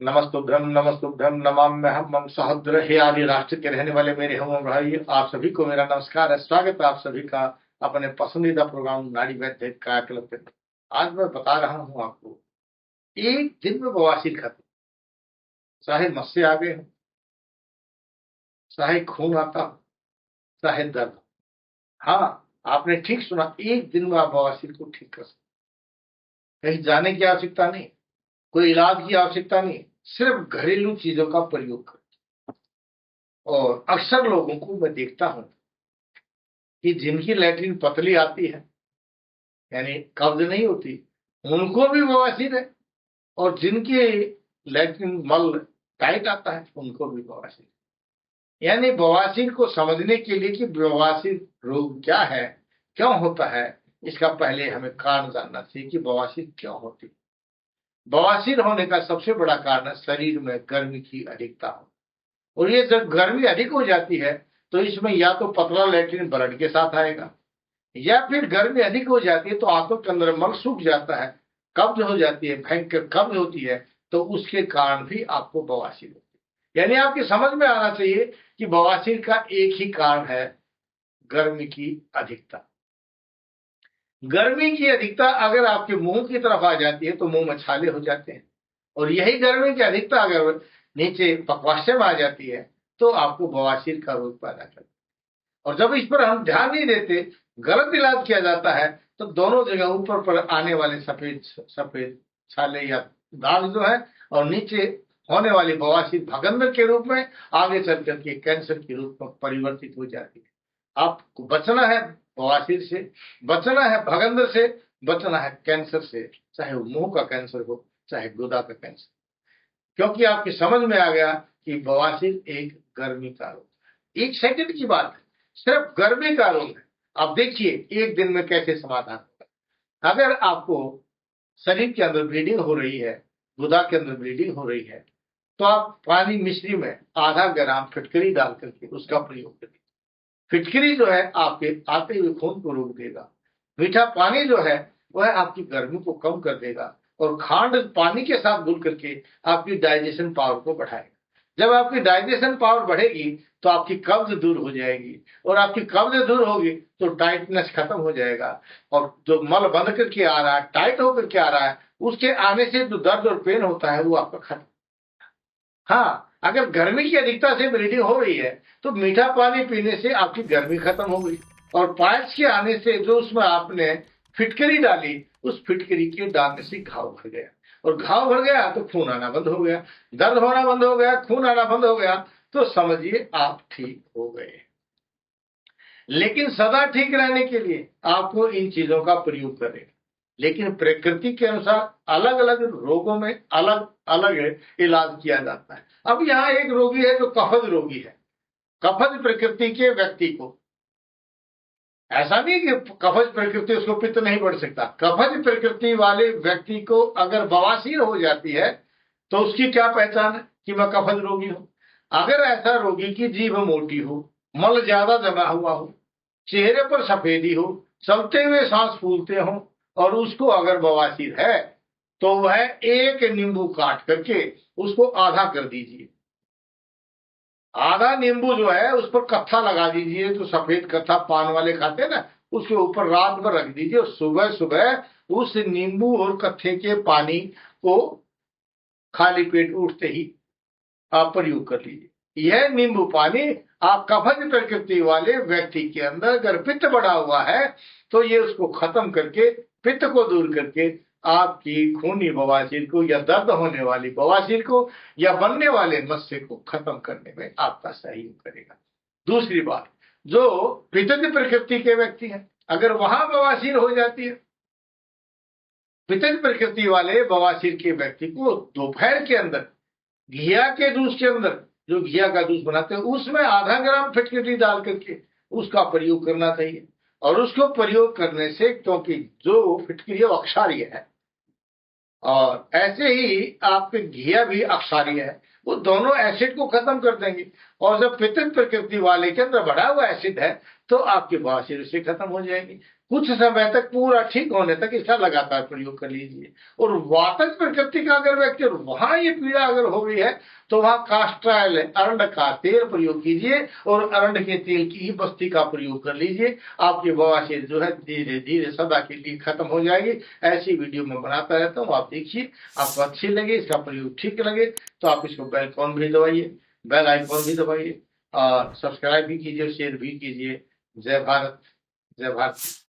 नमस्तुभ्यम नमस्तुभ्यम नमाम्यहम् मम सहोदर हे आदि राष्ट्र के रहने वाले मेरे हम भाई, आप सभी को मेरा नमस्कार है। स्वागत है आप सभी का अपने पसंदीदा प्रोग्राम नाड़ी वैद्य कायाकल्प पे। आज मैं बता रहा हूं आपको, एक दिन में बवासीर खत्म, चाहे मस्से आ गए हो, चाहे खून आता हो, चाहे दर्द। हाँ, आपने ठीक सुना, एक दिन में आप बवासीर को ठीक कर सकते। कहीं जाने की आवश्यकता नहीं, कोई इलाज की आवश्यकता नहीं, सिर्फ घरेलू चीजों का प्रयोग कर। और अक्सर लोगों को मैं देखता हूं कि जिनकी लैट्रिन पतली आती है, यानी कब्ज नहीं होती, उनको भी बवासीर है। और जिनकी लैट्रिन मल टाइट आता है, उनको भी बवासीर। यानी बवासीर को समझने के लिए कि बवासीर रोग क्या है, क्यों होता है, इसका पहले हमें कारण जानना चाहिए कि बवासीर क्यों होती है। बवासीर होने का सबसे बड़ा कारण है शरीर में गर्मी की अधिकता हो। और ये जब गर्मी अधिक हो जाती है, तो इसमें या तो पतला लैट्रिन ब्लड के साथ आएगा, या फिर गर्मी अधिक हो जाती है तो आंतों के अंदर मल सूख जाता है, कब्ज हो जाती है, भयंकर कब्ज होती है, तो उसके कारण भी आपको बवासीर होती है। यानी आपकी समझ में आना चाहिए कि बवासीर का एक ही कारण है, गर्मी की अधिकता। गर्मी की अधिकता अगर आपके मुंह की तरफ आ जाती है तो मुंह में छाले हो जाते हैं, और यही गर्मी की अधिकता अगर नीचे पक्वाशय में आ जाती है तो आपको बवासीर का रोग पैदा करती है। और जब इस पर हम ध्यान नहीं देते, गलत इलाज किया जाता है, तो दोनों जगह ऊपर पर आने वाले सफेद सफेद छाले या दाग जो है, और नीचे होने वाली बवासीर भगंदर के रूप में आगे चल करके कैंसर के रूप में परिवर्तित हो जाती है। आपको बचना है बवासीर से, बचना है भगंदर से, बचना है कैंसर से, चाहे वो मुंह का कैंसर हो, चाहे गुदा का कैंसर। क्योंकि आपकी समझ में आ गया कि बवासीर एक गर्मी का रोग है। एक सेकंड की बात है, सिर्फ गर्मी का रोग है। अब देखिए एक दिन में कैसे समाधान होगा। अगर आपको शरीर के अंदर ब्लीडिंग हो रही है, गुदा के अंदर ब्लीडिंग हो रही है, तो आप पानी मिश्री में आधा ग्राम फिटकरी डाल करके उसका प्रयोग करिए। फिटकरी जो है आपके आते हुए खून को रोक देगा। मीठा पानी जो है वह आपकी गर्मी को कम कर देगा, और खांड पानी के साथ घुल करके आपकी डाइजेशन पावर को बढ़ाएगा। जब आपकी डाइजेशन पावर बढ़ेगी तो आपकी कब्ज दूर हो जाएगी, और आपकी कब्ज दूर होगी तो टाइटनेस खत्म हो जाएगा, और जो मल बंद करके आ रहा है, टाइट होकर के आ रहा है, उसके आने से जो दर्द और पेन होता है वो आपका खत्म। हाँ, अगर गर्मी की अधिकता से ब्लीडिंग हो रही है तो मीठा पानी पीने से आपकी गर्मी खत्म हो गई, और पाइल्स के आने से जो उसमें आपने फिटकरी डाली, उस फिटकरी के डालने से घाव भर गया, और घाव भर गया तो खून आना बंद हो गया, दर्द होना बंद हो गया, खून आना बंद हो गया, तो समझिए आप ठीक हो गए। लेकिन सदा ठीक रहने के लिए आपको इन चीजों का प्रयोग करें। लेकिन प्रकृति के अनुसार अलग अलग रोगों में अलग अलग इलाज किया जाता है। अब यहाँ एक रोगी है जो कफज रोगी है। कफज प्रकृति के व्यक्ति को, ऐसा नहीं कि कफज प्रकृति उसको पित्त नहीं बढ़ सकता, कफज प्रकृति वाले व्यक्ति को अगर बवासीर हो जाती है तो उसकी क्या पहचान है कि मैं कफज रोगी हूं। अगर ऐसा रोगी की जीभ मोटी हो, मल ज्यादा जमा हुआ हो, चेहरे पर सफेदी हो, चलते हुए सांस फूलते हो, और उसको अगर बवासीर है तो वह एक नींबू काट करके उसको आधा कर दीजिए। आधा नींबू जो है उस पर कत्था लगा दीजिए, जो सफेद कत्था पान वाले खाते हैं ना, उसके ऊपर रात भर रख दीजिए, और सुबह सुबह उस नींबू और कत्थे के पानी को खाली पेट उठते ही आप प्रयोग कर लीजिए। यह नींबू पानी आप कफज प्रकृति वाले व्यक्ति के अंदर अगर पित्त बढ़ा हुआ है तो ये उसको खत्म करके, पित्त को दूर करके, आपकी खूनी बवासीर को, या दर्द होने वाली बवासीर को, या बनने वाले मस्से को खत्म करने में आपका सहयोग करेगा। दूसरी बात, जो पित्त प्रकृति के व्यक्ति हैं, अगर वहां बवासीर हो जाती है, पित्त प्रकृति वाले बवासीर के व्यक्ति को दोपहर के अंदर घिया के जूस के अंदर, जो घिया का जूस बनाते हैं, उसमें आधा ग्राम फिटकरी डाल करके उसका प्रयोग करना चाहिए। और उसको प्रयोग करने से, क्योंकि जो फिटकरी है वो अक्षारीय है, और ऐसे ही आपके घिया भी अक्षारीय है, वो दोनों एसिड को खत्म कर देंगे। और जब पित्त प्रकृति वाले के अंदर बढ़ा हुआ एसिड है तो आपकी बवासीर से खत्म हो जाएगी। कुछ समय तक पूरा ठीक होने तक इसका लगातार प्रयोग कर लीजिए। और वातज प्रकृति का अगर व्यक्ति और वहां ये पीड़ा अगर हो गई है तो वहां कास्ट्राइल अरंड का तेल प्रयोग कीजिए और अरंड के तेल की ही बस्ती का प्रयोग कर लीजिए। आपकी बवासीर जो है धीरे धीरे सदा के लिए खत्म हो जाएगी। ऐसी वीडियो मैं बनाता रहता हूँ, आप देखिए, आपको अच्छी लगे, इसका प्रयोग ठीक लगे तो आप इसको बेल आइकॉन भी दबाइए, बेल आइकॉन भी दबाइए और सब्सक्राइब भी कीजिए, शेयर भी कीजिए। जय भारत, जय भारत।